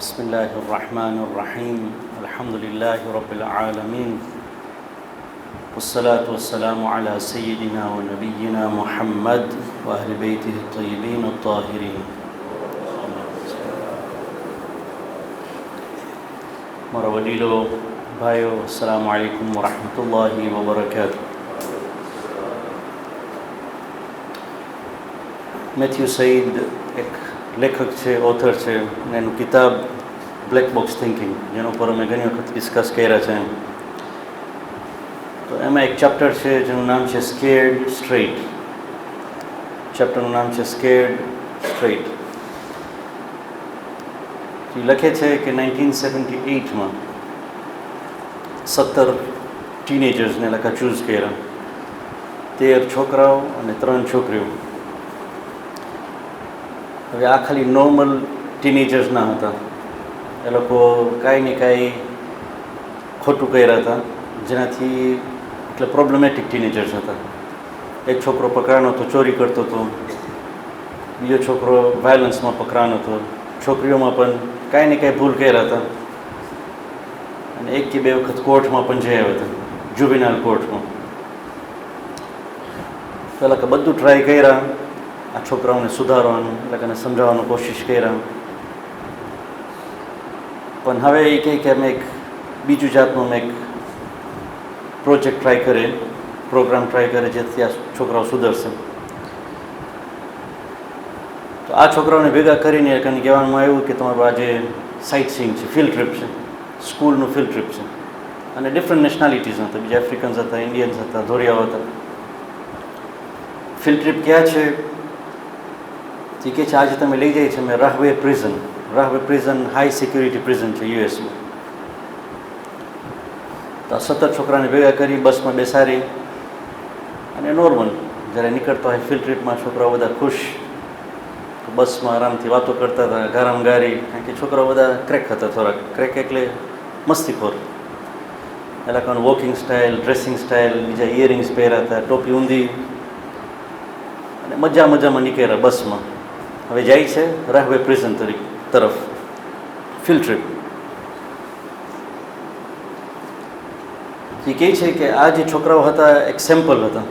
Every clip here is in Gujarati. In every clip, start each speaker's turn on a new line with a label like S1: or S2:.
S1: بسم الله الرحمن الرحيم الحمد لله رب العالمين والصلاة والسلام على سيدنا ونبينا محمد وأهل بيته الطيبين الطاهرين. મારા વડીલો, ભાઈઓ, અસ્સલામુ અલૈકુમ વરહમતુલ્લાહિ વબરકાતુહ. મેથ્યુ સઈદ એક લેખક છે, ઓથર છે, અને એનું કિતાબ બ્લેક બોક્સ થિંકિંગ, જેના ઉપર અમે ઘણી વખત ડિસ્કસ કર્યા છે. તો એમાં એક ચેપ્ટર છે જેનું નામ છે સ્કેર્ડ સ્ટ્રેઇટ. ચેપ્ટરનું નામ છે સ્કેર્ડ સ્ટ્રેઇટ. એ લખે છે કે 1978માં 17 ટીનેજર્સને લખા ચૂઝ કર્યા, 13 છોકરાઓ અને 3 છોકરીઓ. હવે આ ખાલી નોર્મલ ટીનેજર્સ ના હતા, એ લોકો કાંઈ ને કાંઈ ખોટું કર્યા હતા, જેનાથી એટલે પ્રોબ્લેમેટિક ટીનેજર્સ હતા. એક છોકરો પકડાનો હતો, ચોરી કરતો હતો. બીજો છોકરો વાયલન્સમાં પકડાનો હતો. છોકરીઓમાં પણ કાંઈ ને કાંઈ ભૂલ કર્યા હતા, અને એક કે બે વખત કોર્ટમાં પણ જઈ આવ્યા હતા, જુવેનાઇલ કોર્ટમાં. પહેલાં કે બધું ટ્રાય કર્યા આ છોકરાઓને સુધારવાનું, એટલે કે સમજાવવાની કોશિશ કર્યા. પણ હવે એ કહે કે અમે એક બીજું જાતનો અમે એક પ્રોજેક્ટ ટ્રાય કરે, પ્રોગ્રામ ટ્રાય કરે, જેથી આ છોકરાઓ સુધરશે. તો આ છોકરાઓને ભેગા કરીને કંઈ કહેવામાં આવ્યું કે તમારું આજે સાઇટ સીઈંગ છે, ફિલ્ડ ટ્રીપ છે, સ્કૂલનું ફિલ્ડ ટ્રીપ છે. અને ડિફરન્ટ નેશનાલિટીઝ હતા, બીજા આફ્રિકન્સ હતા, ઇન્ડિયન્સ હતા, ધોરિયાઓ હતા. ફિલ્ડ ટ્રીપ ક્યાં છે? એ કહે છે આજે તમે લઈ જાય છે અમે Rahway prison. Rahway prison high security prison છે યુએસમાં. તો આ 17 છોકરાને ભેગા કરી બસમાં બેસાડી અને નોર્મલ જ્યારે નીકળતા હોય ફિલ્ડ ટ્રીપમાં છોકરાઓ બધા ખુશ, બસમાં આરામથી વાતો કરતા હતા, ગારામ ગારી. કારણ કે છોકરાઓ બધા ક્રેક હતા, થોડાક ક્રેક એટલે મસ્તીખોર. એ લોકોનું વોકિંગ સ્ટાઇલ, ડ્રેસિંગ સ્ટાઇલ, બીજા ઇયરિંગ્સ પહેર્યા હતા, ટોપી ઊંધી, અને મજામાં નીકળ્યા બસમાં. હવે જાય છે રાહવે પ્રિઝન તરફ ફિલ્ડ ટ્રીપ. એ કહે છે કે આ જે છોકરાઓ હતા એક સેમ્પલ હતા.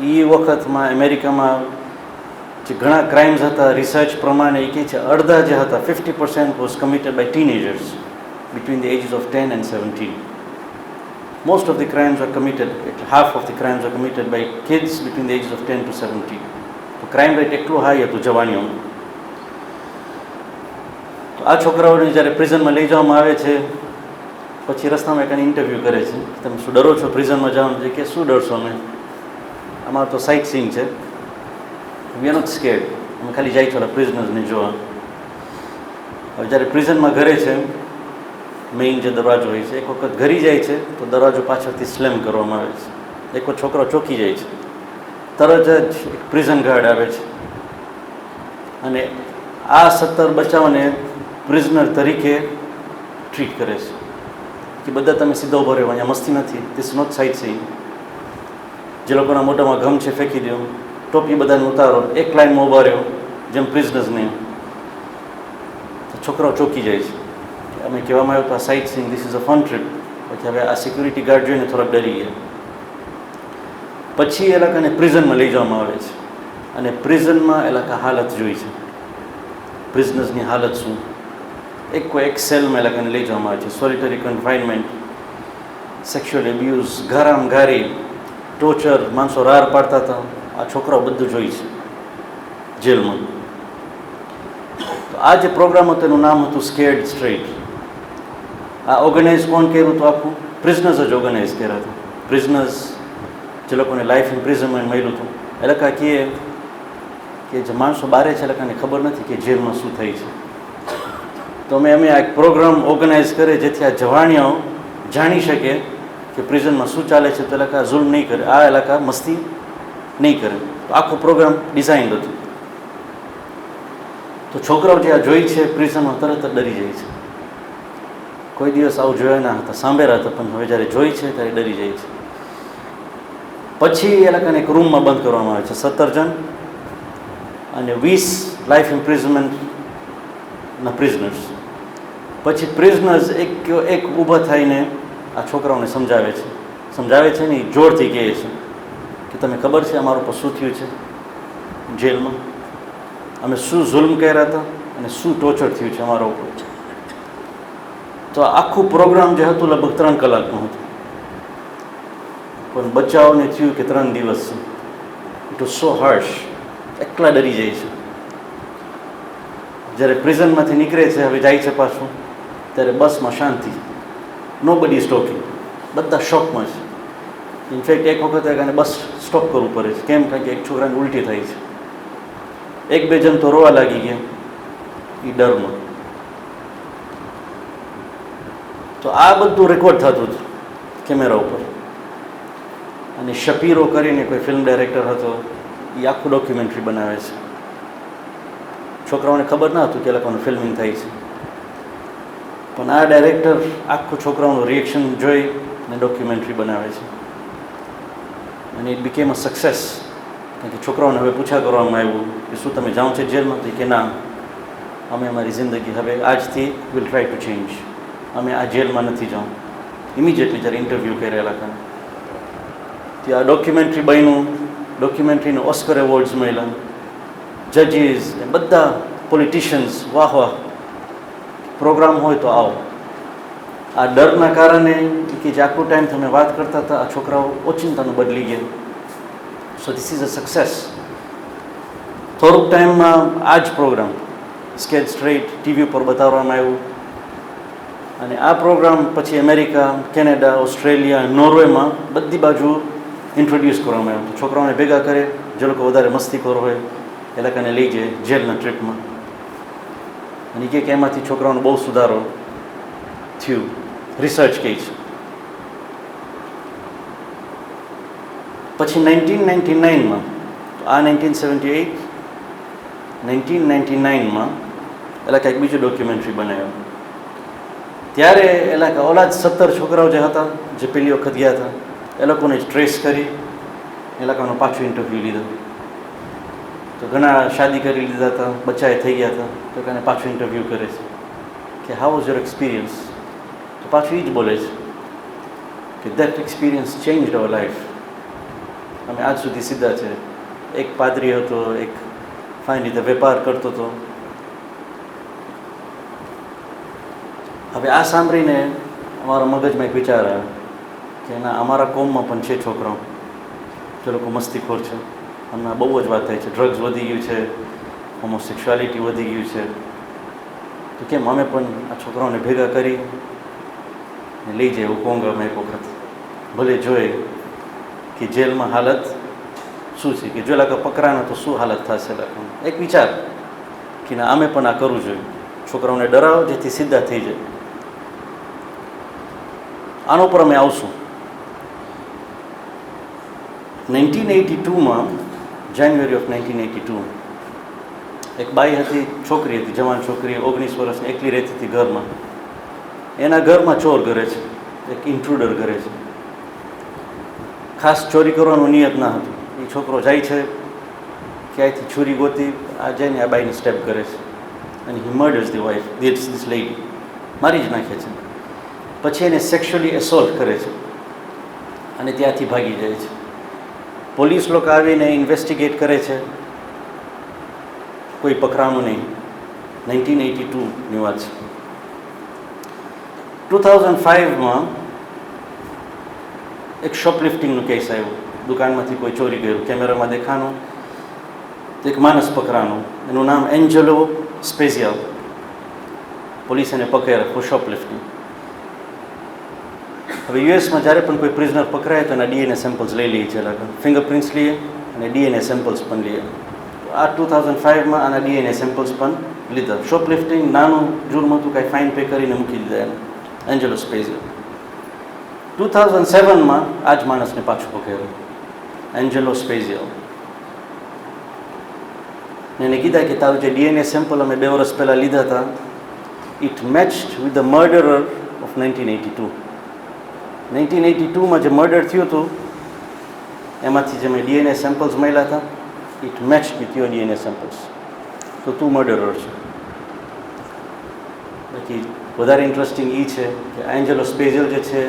S1: એ વખતમાં અમેરિકામાં જે ઘણા ક્રાઇમ્સ હતા, રિસર્ચ પ્રમાણે એ કહે છે અડધા જે હતા 50% was committed by teenagers between the ages of 10 and 17. Most of the crimes are committed, half of the crimes are committed by kids between the ages of 10 to 17. તો ક્રાઇમ રેટ એટલું હાઈ હતું જવાનીઓમાં. તો આ છોકરાઓને જ્યારે પ્રિઝનમાં લઈ જવામાં આવે છે, પછી રસ્તામાં એક ઇન્ટરવ્યૂ કરે છે, તમે શું ડરો છો પ્રિઝનમાં જવાનું? છે કે શું ડરશો? અમે અમારું તો સાઇટ સીઈંગ છે, વી આર નોટ સ્કેર્ડ, અમે ખાલી જાય છો પ્રિઝનર્સને જોવા. હવે જ્યારે પ્રિઝનમાં ઘરે છે, મેઇન જે દરવાજો હોય છે, એક વખત ઘરી જાય છે તો દરવાજો પાછળથી સ્લેમ કરવામાં આવે છે. એક વખત છોકરો ચોંકી જાય છે, તરત જ એક પ્રિઝન ગાર્ડ આવે છે અને આ 17 બચ્ચાઓને પ્રિઝનર તરીકે ટ્રીટ કરે છે કે બધા તમે સીધા ઉભા રહ્યો, અહીંયા મસ્તી નથી, ધીસ નોટ સાઇટ સીઈંગ. જે લોકોના મોઢામાં ગમ છે ફેંકી દો, ટોપી બધાને ઉતારો, એક લાઇનમાં ઊભા રહ્યો જેમ પ્રિઝનર્સને. છોકરાઓ ચોંકી જાય છે. અમે કહેવામાં આવ્યું તો આ site seeing, this is a fun trip. પછી હવે આ સિક્યુરિટી ગાર્ડ જોઈને થોડાક ડરી ગયા. પછી એ લોકોને પ્રિઝનમાં લઈ જવામાં આવે છે અને પ્રિઝનમાં એ લોકો હાલત જોઈ છે, પ્રિઝનર્સની હાલત શું. એક સેલમાં એ લોકોને લઈ જવામાં આવે છે, સોલિટરી કન્ફાઇનમેન્ટ, સેક્સ્યુઅલ એબ્યુઝ, ગારામ ગારી, ટોર્ચર, માણસો રાર પાડતા હતા. આ છોકરાઓ બધું જોઈ છે જેલમાં. તો આ જે પ્રોગ્રામ હતો એનું નામ હતું સ્કેર્ડ સ્ટ્રેઇટ. આ ઓર્ગેનાઇઝ કોણ કર્યું હતું? આખું પ્રિઝનર્સ જ ઓર્ગેનાઇઝ કર્યા હતા. પ્રિઝનર્સ જે લોકોને લાઈફ ઇમ્પ્રિઝનમેન્ટ મળ્યું હતું, એ લોકો કહે કે જે માણસો બહાર છે એ લોકોને ખબર નથી કે જેલમાં શું થઈ છે. તો અમે આ એક પ્રોગ્રામ ઓર્ગેનાઇઝ કરે જેથી આ જવાનીઓ જાણી શકે કે પ્રિઝનમાં શું ચાલે છે, તો એ લોકો ઝુલ્મ નહીં કરે, આ એ લોકો મસ્તી નહીં કરે. તો આખો પ્રોગ્રામ ડિઝાઇન હતું. તો છોકરાઓ જે આ જોઈ છે પ્રિઝનમાં તરત જ ડરી જાય છે. કોઈ દિવસ આવું જોયા ના હતા, સાંભળ્યા હતા, પણ હવે જ્યારે જોઈ છે ત્યારે ડરી જાય છે. પછી એ લોકોને એક રૂમમાં બંધ કરવામાં આવે છે, 17 જણ અને 20 લાઈફ ઇમ્પ્રિઝનમેન્ટના પ્રિઝનર્સ. પછી પ્રિઝનર્સ એક ઊભા થઈને આ છોકરાઓને સમજાવે છે ને એ જોરથી કહે છે કે તમે ખબર છે અમારા ઉપર શું થયું છે જેલમાં, અમે શું જુલ્મ કર્યા હતા અને શું ટોર્ચર થયું છે અમારા ઉપર. તો આખું પ્રોગ્રામ જે હતું લગભગ 3 કલાકનું હતું, પણ બચ્ચાઓને થયું કે 3 દિવસ છે. It was so harsh. એકલા ડરી જાય છે. જ્યારે પ્રિઝનમાંથી નીકળે છે, હવે જાય છે પાછું, ત્યારે બસમાં શાંતિ, નો બડી સ્ટોપિંગ, બધા શોકમાં છે. ઇનફેક્ટ એક વખત એને બસ સ્ટોપ કરવું પડે છે. કેમ? કારણ કે એક છોકરાને ઉલટી થાય છે. 1-2 જણ તો રોવા લાગી ગયા એ ડરમાં. તો આ બધું રેકોર્ડ થતું હતું કેમેરા ઉપર. અને શપીરો કરીને કોઈ ફિલ્મ ડાયરેક્ટર હતો, એ આખું ડોક્યુમેન્ટરી બનાવે છે. છોકરાઓને ખબર ના હતું કે એ લોકોનું ફિલ્મિંગ થાય છે, પણ આ ડાયરેક્ટર આખું છોકરાઓનું રિએક્શન જોઈ અને ડોક્યુમેન્ટરી બનાવે છે. અને ઇટ બીકેમ અ સક્સેસ. કારણ કે છોકરાઓને હવે પૂછા કરવામાં આવ્યું કે શું તમે જાઓ છો જેલમાં? કે ના, અમે અમારી જિંદગી હવે આજથી વિલ ટ્રાય ટુ ચેન્જ, અમે આ જેલમાં નથી જાઉં. ઇમિડિયેટલી જ્યારે ઇન્ટરવ્યૂ કરેલા હતા ત્યાં આ ડોક્યુમેન્ટરી બન્યું. ડોક્યુમેન્ટરીને ઓસ્કર એવોર્ડ્સ મળ્યા. જજીસ એ બધા પોલિટિશિયન્સ વાહ વાહ, પ્રોગ્રામ હોય તો આવો. આ ડરના કારણે કે જે આખું ટાઈમ તમે વાત કરતા હતા, આ છોકરાઓ ઓચિંતાનું બદલી ગયા. So this is a success. થોડુંક ટાઈમમાં આ જ પ્રોગ્રામ સ્કેચ સ્ટ્રેટ ટીવી પર બતાવવામાં આવ્યું. અને આ પ્રોગ્રામ પછી અમેરિકા, કેનેડા, ઓસ્ટ્રેલિયા, નોર્વેમાં બધી બાજુ ઇન્ટ્રોડ્યુસ કરવામાં આવ્યું. છોકરાઓને ભેગા કરે, જે લોકો વધારે મસ્તીખોર હોય એ લોકોને લઈ જાય જેલના ટ્રીપમાં. અને કે એમાંથી છોકરાઓનો બહુ સુધારો થયું, રિસર્ચ કહે છે. પછી 1999માં, આ 1978, 1999માં એટલે કંઈક બીજું ડોક્યુમેન્ટરી બનાવ્યું. ત્યારે એટલે ઓલા જ 17 છોકરાઓ જે હતા જે પેલી વખત ગયા હતા, એ લોકોને ટ્રેસ કરી એ લોકોનું પાછું ઇન્ટરવ્યૂ લીધું. તો ઘણા શાદી કરી લીધા હતા, બચ્ચાએ થઈ ગયા હતા, તો એને પાછું ઇન્ટરવ્યૂ કરે છે કે હાઉ વોઝ યોર એક્સપિરિયન્સ? તો પાછું એ જ બોલે છે કે that experience changed our life. અમે આજ સુધી સીધા છે. એક પાદરી હતો, એક ફાઇન રીતે વેપાર કરતો હતો. હવે આ સાંભળીને અમારા મગજમાં એક વિચાર આવ્યો કે ના, અમારા કોમમાં પણ છે છોકરાઓ જે લોકો મસ્તીખોર છે. હમણાં બહુ જ વાત થાય છે, ડ્રગ્સ વધી ગયું છે, હોમોસેક્સ્યુઆલિટી વધી ગયું છે. તો કેમ અમે પણ આ છોકરાઓને ભેગા કરી લઈ જાય એવું કોંગામાં એક વખત, ભલે જોઈએ કે જેલમાં હાલત શું છે, કે જો લાગે પકડાના તો શું હાલત થશે. એક વિચાર કે ના, અમે પણ આ કરવું જોઈએ. છોકરાઓને ડરાવો જેથી સીધા થઈ જાય. આનો પર અમે આવશું. 1982માં, જાન્યુઆરી ઓફ 1982, એક બાઈ હતી, છોકરી હતી, જવાન છોકરી, 19 વર્ષની, એકલી રહેતી હતી ઘરમાં. એના ઘરમાં ચોર ઘરે છે, એક ઇન્ટ્રુડર ઘરે છે. ખાસ ચોરી કરવાનું નિયત ના હતું. એ છોકરો જાય છે, ક્યાંયથી છુરી ગોતી આ જઈને આ બાઈને સ્ટેપ કરે છે અને હી મર્ડર્સ ધી વાઇફ, ધીસ લેડી, મારી જ નાખે છે. પછી એને સેક્સ્યુઅલી એસોલ્ટ કરે છે અને ત્યાંથી ભાગી જાય છે. પોલીસ લોકો આવીને ઇન્વેસ્ટિગેટ કરે છે, કોઈ પકડાણું નહીં. 1982ની વાત છે. 2005માં એક શોપલિફ્ટિંગનું કેસ આવ્યું. દુકાનમાંથી કોઈ ચોરી કર્યું, કેમેરામાં દેખાનું. તો એક માણસ પકડાનું, એનું નામ એન્જેલો સ્પેઝિયલ. પોલીસ એને પકડ્યા ફોર શોપલિફ્ટિંગ. હવે યુએસમાં જ્યારે પણ કોઈ પ્રિઝનર પકડાય તો એના ડીએનએ સેમ્પલ્સ લઈ લઈએ છે. ફિંગરપ્રિન્ટ્સ લઈએ અને ડીએનએ સેમ્પલ્સ પણ લઈએ. આ 2005માં આના ડીએનએ સેમ્પલ્સ પણ લીધા. શોપલિફ્ટિંગ નાનું જુર્મ હતું, કાંઈ ફાઇન પે કરીને મૂકી દીધા એને. એન્જેલો સ્પેઝિયલ. 2007માં આ જ માણસને પાછું પકડ્યું, એન્જેલો સ્પેઝિયલ. એને કીધા કે તારું જે ડીએનએ સેમ્પલ અમે 2 વર્ષ પહેલાં લીધા હતા, it matched with the murderer of 1982. 1982માં જે મર્ડર થયું હતું એમાંથી જે મેં ડીએનએ સેમ્પલ્સ મળ્યા હતા, it matched with your DNA samples. તો તું મર્ડરર છે. બાકી વધારે ઇન્ટરેસ્ટિંગ એ છે કે એન્જેલો સ્પેજિયલ જે છે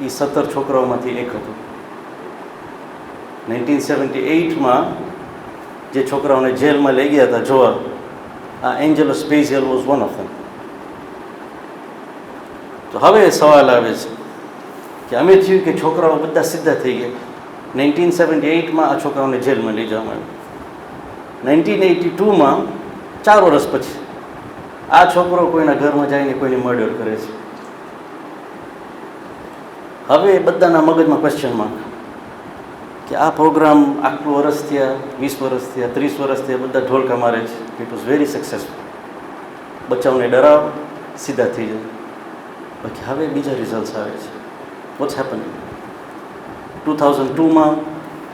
S1: એ 17 છોકરાઓમાંથી એક હતું. 1978માં જે છોકરાઓને જેલમાં લઈ ગયા હતા જોવા, આ એન્જેલો સ્પેજિયલ વોઝ વન ઓફ ધેમ. તો હવે સવાલ આવે છે કે અમે થયું કે છોકરાઓ બધા સીધા થઈ ગયા. 1978માં આ છોકરાઓને જેલમાં લઈ જવામાં આવ્યા. 1982માં 4 વર્ષ પછી આ છોકરો કોઈના ઘરમાં જઈને કોઈને મર્ડર કરે છે. હવે બધાના મગજમાં ક્વેશ્ચન માર્ક કે આ પ્રોગ્રામ આટલું વર્ષ થયા, 20 વર્ષ થયા, 30 વર્ષ થયા, બધા ઢોલકા મારે છે. It was very successful. બચ્ચાઓને ડરાવ, સીધા થઈ જાય. બાકી હવે બીજા રિઝલ્ટ આવે છે. Watts happening? 2002માં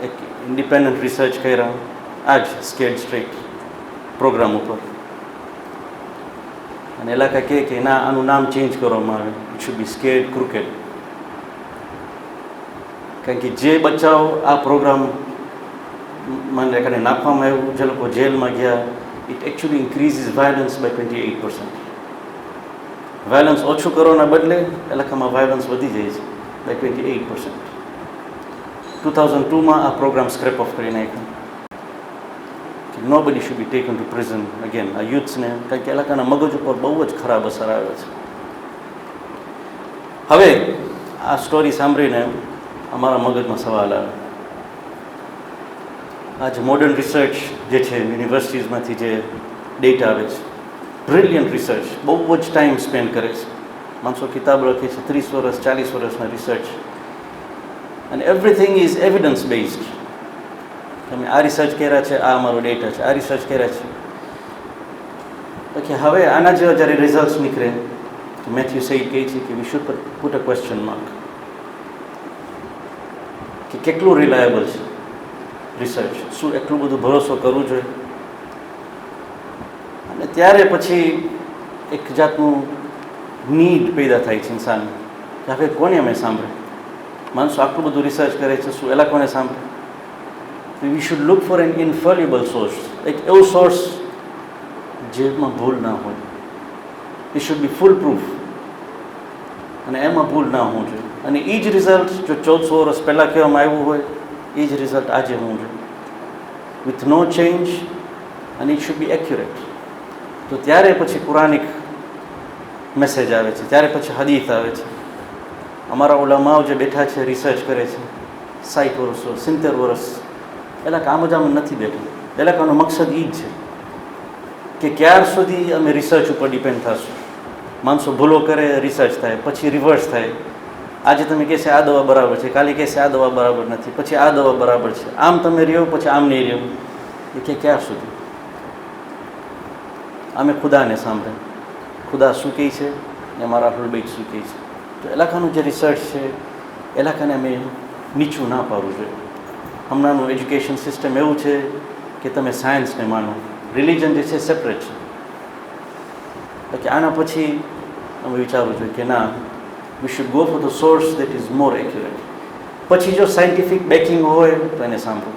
S1: એક ઇન્ડિપેન્ડન્ટ રિસર્ચ કર્યા આ જ સ્કેર્ડ સ્ટ્રેટ પ્રોગ્રામ ઉપર, અને એલાકા કહે કે ના, આનું નામ ચેન્જ કરવામાં આવે, it should B scared cricket. કારણ કે જે બચ્ચાઓ આ પ્રોગ્રામ મને નાખવામાં આવ્યું, જે લોકો જેલમાં ગયા, it actually increases violence by 28%. Violence ઓછું કરવાના બદલે એલાકામાં વાયલન્સ વધી જાય છે બાય 28%. 2002માં આ પ્રોગ્રામ સ્ક્રેપ ઓફ કરી નાખ્યો. Nobody should be taken to prison again. આ યુથ્સને, કારણ કે એલાકાના મગજ ઉપર બહુ જ ખરાબ અસર આવે છે. હવે આ સ્ટોરી સાંભળીને અમારા મગજમાં સવાલ આવે, આજ મોડર્ન રિસર્ચ જે છે યુનિવર્સિટીઝમાંથી જે ડેટા આવે છે, બ્રિલિયન્ટ રિસર્ચ, બહુ જ ટાઈમ સ્પેન્ડ કરે છે. માણસો કિતાબ લખે છે, 30 વર્ષ 40 વર્ષના રિસર્ચ, અને એવરીથિંગ ઇઝ એવિડન્સ બેઝડ. તમે આ રિસર્ચ કર્યા છે, આ અમારો ડેટા છે, આ રિસર્ચ કર્યા છે. પછી હવે આના જેવા જ્યારે રિઝલ્ટ્સ નીકળે તો મેથ્યુ સેઇડ કહે છે કે we should put a question mark કે કેટલું રિલાયબલ છે રિસર્ચ, શું એટલું બધું ભરોસો કરવું જોઈએ? અને ત્યારે પછી એક જાતનું નીડ પેદા થાય છે ઇન્સાન કે હવે કોને અમે સાંભળે? માણસો આટલું બધું રિસર્ચ કરે છે, શું એલા કોને સાંભળે? We should look for an infallible source, એક એવું સોર્સ જેમાં ભૂલ ના હોય. It should be foolproof, અને એમાં ભૂલ ના હોવું જોઈએ. અને એ જ રિઝલ્ટ જો 1400 વર્ષ પહેલાં કહેવામાં આવ્યું હોય, એ જ રિઝલ્ટ આજે હોવું જોઈએ, વિથ નો ચેન્જ, અને ઇટ શુડ બી એક્યુરેટ. તો ત્યારે પછી પુરાણિક મેસેજ આવે છે, ત્યારે પછી હદીથ આવે છે. અમારા ઉલામાઓ જે બેઠા છે, રિસર્ચ કરે છે, 60 વર્ષો 70 વર્ષ, એલા કામ જ આમ નથી બેઠું. એલાકાનો મકસદ એ જ છે કે ક્યાર સુધી અમે રિસર્ચ ઉપર ડિપેન્ડ થશું. માણસો ભૂલો કરે, રિસર્ચ થાય, પછી રિવર્સ થાય. આજે તમે કહેશે આ દવા બરાબર છે, કાલે કહેશે આ દવા બરાબર નથી, પછી આ દવા બરાબર છે. આમ તમે રહ્યો, પછી આમ નહીં રહ્યો. એ કે ક્યાર સુધી? અમે ખુદાને સાંભળે, ખુદા શું કહે છે ને અમારા અહલુલ બૈત શું કહે છે. તો એલાકાનું જે રિસર્ચ છે, એલાકાને અમે નીચું ના પાડવું જોઈએ. હમણાંનું એજ્યુકેશન સિસ્ટમ એવું છે કે તમે સાયન્સને માનો, રિલિજન જે છે સેપરેટ છે. એટલે આના પછી અમે વિચારવું જોઈએ કે ના, we should go for the source that is more accurate. પછી જો સાયન્ટિફિક બેકિંગ હોય તો એને સાંભળો,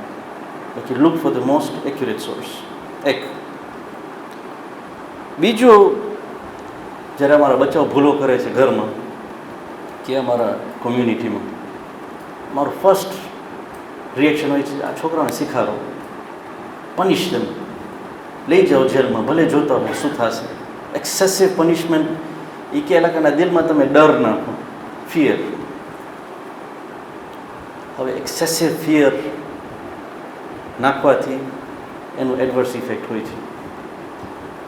S1: બાકી look for the most accurate source. એક બીજું, જ્યારે અમારા બચ્ચાઓ ભૂલો કરે છે ઘરમાં કે અમારા કોમ્યુનિટીમાં, મારું ફર્સ્ટ રિએક્શન હોય છે, આ છોકરાઓને શીખાડો, પનિશ them, લઈ જાઓ જેલમાં, ભલે જોતા હોય શું થશે. એક્સેસિવ પનિશમેન્ટ, એ કે એલાકાના દિલમાં તમે ડર નાખો, ફિયર. હવે એક્સેસિવ ફિયર નાખવાથી એનું એડવર્સ ઇફેક્ટ હોય છે.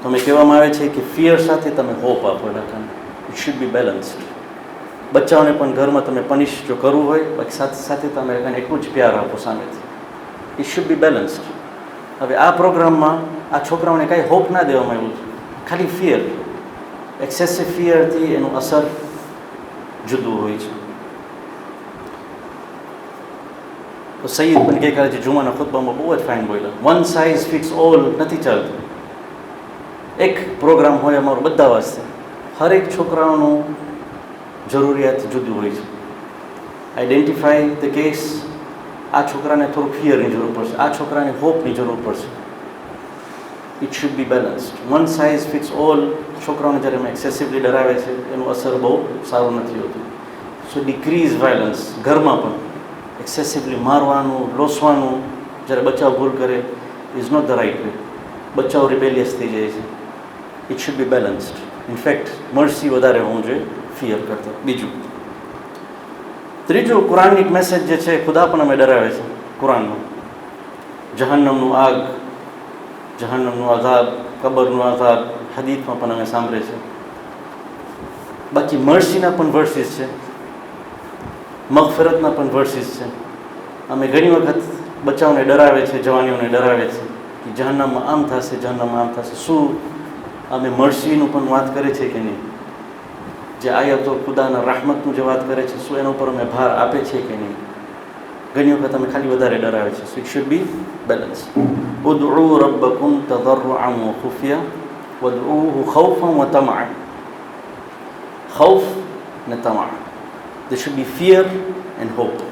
S1: તમે કહેવામાં આવે છે કે ફિયર સાથે તમે હોપ આપો એલાકાને. It should be balanced. બચ્ચાઓને પણ ઘરમાં તમે પનિશ જો કરવું હોય, બાકી સાથે સાથે તમે એને એટલું જ પ્યાર આપો સામેથી. It should be balanced. હવે આ પ્રોગ્રામમાં આ છોકરાઓને કાંઈ હોપ ના દેવામાં આવ્યું છે, ખાલી ફિયર. એક્સેસિવ ફિયરથી એનું અસર જુદું હોય છે. તો સૈયદ પણ ગઈકાલે જે જુમાના ખુતબામાં બહુ જ ફાઇન બોલ્યા, વન સાઇઝ ફિટ્સ ઓલ નથી ચાલતું. એક પ્રોગ્રામ હોય અમારો બધા વાસ્તે, હરેક છોકરાઓનું જરૂરિયાત જુદી હોય છે. Identify the case. આ છોકરાને થોડુંક ફિયરની જરૂર પડશે, આ છોકરાને હોપની જરૂર પડશે. It should be balanced. One size fits all છોકરાઓને જ્યારે અમે એક્સેસિવલી ડરાવે છે એનું અસર બહુ સારું નથી હોતું. So decrease violence. ઘરમાં પણ એક્સેસિવલી મારવાનું, લોસવાનું જ્યારે બચ્ચાઓ ભૂલ કરે is not the right way. બચ્ચાઓ રિબેલિયસ થઈ જાય છે. It should be balanced. In fact mercy વધારે હોવું જોઈએ ફિયર કરતાં. બીજું, ત્રીજું, કુરાનની એક મેસેજ જે છે, ખુદા પણ અમે ડરાવે છે કુરાનમાં. જહન્નમનું આગ, જહન્નમનું આઝાબ, કબરનું આઝાબ હદીથમાં પણ અમે સાંભળે છે. બાકી મર્સીના પણ વર્સિસ છે, મગફિરતના પણ વર્સિસ છે. અમે ઘણી વખત બચ્ચાઓને ડરાવે છે, જવાનીઓને ડરાવે છે કે જહન્નમમાં આમ થશે, જહન્નમમાં આમ થશે. શું અમે મર્સીનું પણ વાત કરે છે કે નહીં? જે આયતો ખુદાના rahmatનું જે વાત કરે છે, શું એના ઉપર અમે ભાર આપે છે કે નહીં? ઘણી વખત અમે ખાલી વધારે ડરાવે છે. So it should be balance. ઉદઉ રબ્બકુમ તદર્રુઅન વ ખુફિયા વદઉહુ ખૌફન વ તમઅન. ખૌફ ને તમઅ. There should be fear and hope.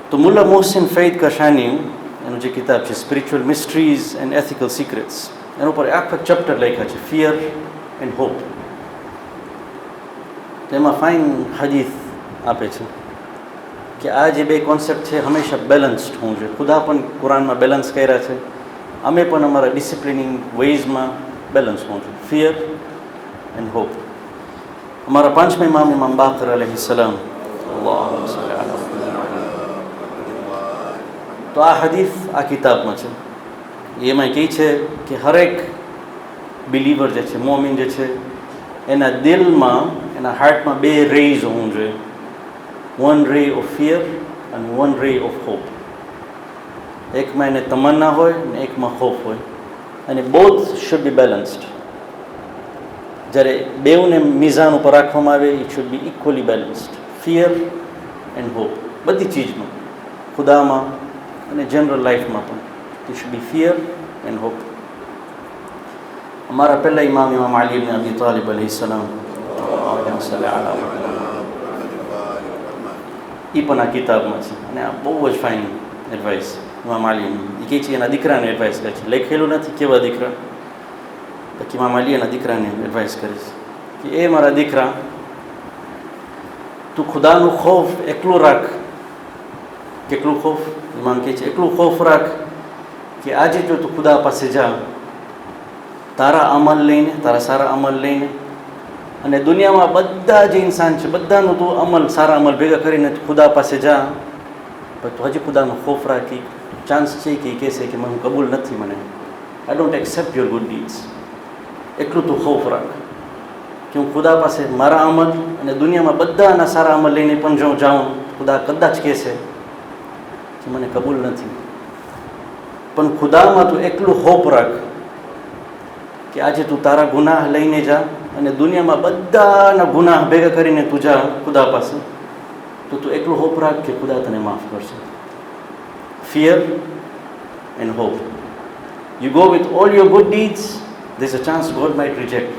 S1: તો મુલ્લા મોહસિન ફૈદ કશાની એનું જે કિતાબ છે સ્પિરિચ્યુઅલ મિસ્ટ્રીઝ એન્ડ એથિકલ સિક્રેટ્સ, એના ઉપર આખા ચેપ્ટર લખ્યા છે ફિયર એન્ડ હોપ. તેમાં ફાઇન હદીથ આપે છે કે આ જે બે કોન્સેપ્ટ છે હંમેશા બેલેન્સ્ડ હોવું જોઈએ. ખુદા પણ કુરાનમાં બેલેન્સ કર્યા છે, અમે પણ અમારા ડિસિપ્લિનિંગ વેઝમાં બેલેન્સ હોવું જોઈએ. Fear and hope. અમારા પાંચમા ઇમામ ઇમામ બાકર અલૈહિ સલામ, અલ્લાહુમ્મા સલ્લી અલા મુહમ્મદ. તો આ હદીથ આ કિતાબમાં છે. એમાં કહે છે કે હરેક બિલીવર જે છે, મોમિન જે છે, એના દિલમાં, એના હાર્ટમાં બે રેઝ હોવું જોઈએ. વન રે ઓફ ફિયર અને વન રે ઓફ હોપ. એકમાં એને તમન્ના હોય અને એકમાં હોપ હોય, અને બોથ શુડ બી બેલેન્સ્ડ. જ્યારે બેઉને મિઝાન ઉપર રાખવામાં આવે, it should B equally balanced. Fear and hope બધી ચીજમાં, ખુદામાં અને જનરલ લાઈફમાં પણ. It should B fear and hope. અમારા પહેલા ઇમામ ઇમામ અલી ઇબ્ન અબી તાલિબ અલૈહિ સલામ, એ પણ આ કિતાબમાં છે. અને આ બહુ જ ફાઇન એડવાઇસ ઇમામ અલીની. એ કહે છે એના દીકરાને એડવાઇસ કરે છે. લખેલું નથી કેવા દીકરા, પછી ઇમામ અલી એના દીકરાને એડવાઇસ કરે છે કે એ મારા દીકરા, તું ખુદાનું ખૌફ એકલું રાખ. કેટલું ખૌફ? ઇમામ કહે છે એટલું ખૌફ રાખ કે આજે જો તું ખુદા પાસે જા, તારા અમલ લઈને, તારા સારા અમલ લઈને, અને દુનિયામાં બધા જે ઇન્સાન છે બધાનું તું અમલ, સારા અમલ ભેગા કરીને ખુદા પાસે જા, પણ તું હજી ખુદાનો ખૌફ રાખી. ચાન્સ છે કે એ કહેશે કે મને કબૂલ નથી, મને I don't accept your good deeds. એટલું તું ખૌફ રાખ કે હું ખુદા પાસે મારા અમલ અને દુનિયામાં બધાના સારા અમલ લઈને પણ જો જાઉં, ખુદા કદાચ કહેશે કે મને કબૂલ નથી. પણ ખુદામાં તું એટલું હોપ રાખ કે આજે તું તારા ગુનાહ લઈને જા, અને દુનિયામાં બધાના ગુનાહ ભેગા કરીને તું જા ખુદા પાસે, તો તું એટલું હોપ રાખ કે ખુદા તને માફ કરશે. Fear and hope. You go with all your good deeds, there's a chance God might reject.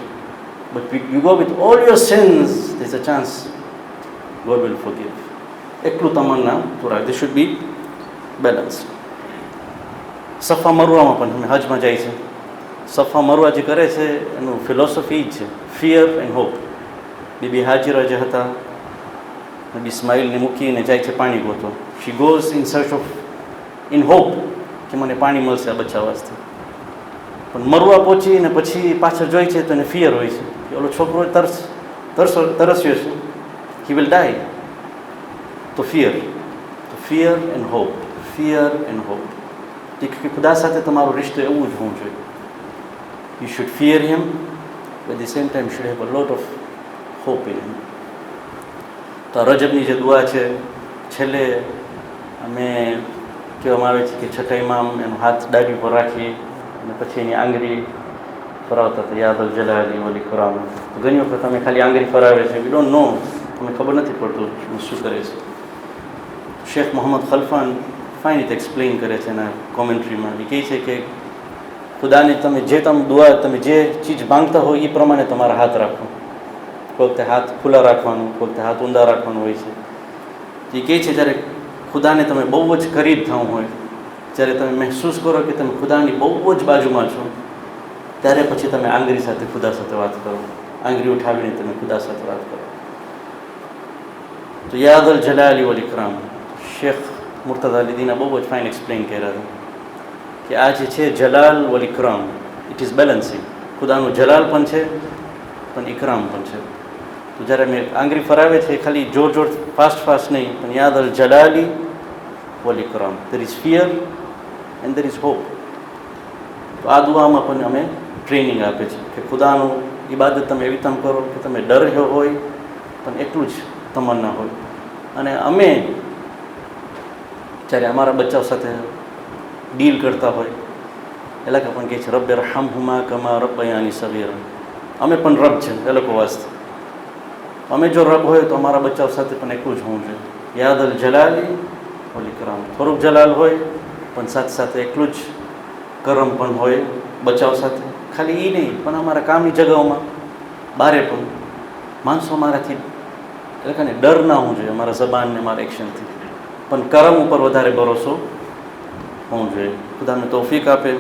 S1: But you go with all your sins, there's a chance God will forgive. એટલું તમન્ના તું રાખ. This should be balanced. સફા મરવામાં પણ અમે હજમાં જાય છે, સફા મરવા જે કરે છે એનું ફિલોસોફી જ છે fear and hope. Bibi Hajra જે હતા, નબી ઇસ્માઇલને મૂકીને જાય છે પાણી ગોતવા. She goes in search of, in hope કે મને પાણી મળશે આ બચ્ચા વાસ્તે. પણ મરવા પહોંચીને પછી પાછળ જોઈ છે તો એને ફિયર હોય છે કે ઓલો છોકરો તરસ્યો છે, હી વિલ ડાય. તો fear and hope, fear and hope. કે ખુદા સાથે તમારો રિશ્તો એવું જ હોવું જોઈએ. You should fear him, but at the same time you should have a lot of hope in him. તો રજબની જે દુઆ છે, છેલ્લે અમે કહેવામાં આવે છે કે છઠ્ઠા ઇમામ એનો હાથ દાઢી પર રાખી અને પછી એની આંગળી ફરાવતા હતા, યાદ અલ જલાલી વલ ઇકરામ. તો ઘણી વખત અમે ખાલી આંગળી ફરાવે છે, વી ડોન્ટ નો, અમને ખબર નથી પડતું શું કરે છે. શેખ મોહમ્મદ ખલફાન ફાઇન રીતે એક્સપ્લેન કરે છે એના કોમેન્ટ્રીમાં. એ કહે છે કે ખુદાને તમે જે દુઆ, તમે જે ચીજ માંગતા હોય એ પ્રમાણે તમારા હાથ રાખો. કોઈ વખતે હાથ ખુલ્લા રાખવાનું, કોઈ વખતે હાથ ઊંધા રાખવાનું હોય છે. એ કહે છે જ્યારે ખુદાને તમે બહુ જ કરીબ થવું હોય, જ્યારે તમે મહેસૂસ કરો કે તમે ખુદાની બહુ જ બાજુમાં છો, ત્યારે પછી તમે આંગળી સાથે ખુદા સાથે વાત કરો, આંગળી ઉઠાવીને તમે ખુદા સાથે વાત કરો. તો યાદ અલ જલાલી વલ ઇકરામ, શેખ મુર્તઝા અલી દીના બહુ જ ફાઇન એક્સપ્લેન કર્યા હતા કે આ જે છે જલાલ વલ ઇકરામ, ઇટ ઇઝ બેલેન્સિંગ. ખુદાનું જલાલ પણ છે પણ ઇકરામ પણ છે. તો જ્યારે મેં આંગળી ફરાવે છે એ ખાલી જોર ફાસ્ટ નહીં, પણ યાદ અલ જલાલી વલ ઇકરામ, there is fear and there is hope. તો આ દુઆમાં પણ અમે ટ્રેનિંગ આપે છે કે ખુદાનું ઇબાદત તમે એવી તમે કરો કે તમે ડર હોય પણ એટલું જ તમન્ના હોય. અને અમે જ્યારે અમારા બચ્ચાઓ સાથે ડીલ કરતા હોય એ લોકો પણ કહે છે રબ્બે રહમહુમા કમા રબ્બયાની સગીરા. અમે પણ રબ છે એ લોકો વાસ્તે. અમે જો રબ હોય તો અમારા બચ્ચાઓ સાથે પણ એટલું જ હોવું જોઈએ. યાદ અલ જલાલી વલ ઇકરામ, થોડુંક જલાલ હોય પણ સાથે સાથે એટલું જ કરમ પણ હોય બચાવ સાથે. ખાલી એ નહીં પણ અમારા કામની જગાઓમાં બારે પણ માણસો અમારાથી એ લોકોને ડર ના હોવું જોઈએ, અમારા જબાનને અમારા એક્શનથી, પણ કરમ ઉપર વધારે ભરોસો હોવું જોઈએ. ખુદાને તૌફીક આપે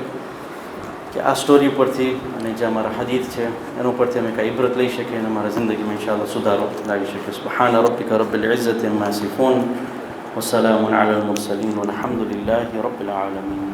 S1: કે આ સ્ટોરી પરથી અને જે અમારા હદીથ છે એના ઉપરથી અમે કાંઈ ઇબરત લઈ શકીએ અને અમારા જિંદગીમાં ઇન્શાઅલ્લાહ સુધારો લાવી શકીએ. સુબ્હાન રબ્બિકા રબ્બિલ ઇઝ્ઝતિ અમ્મા યસિફૂન વસલામુન અલલ મુરસલીન વલહમદુલિલ્લાહિ રબ્બિલ આલમીન.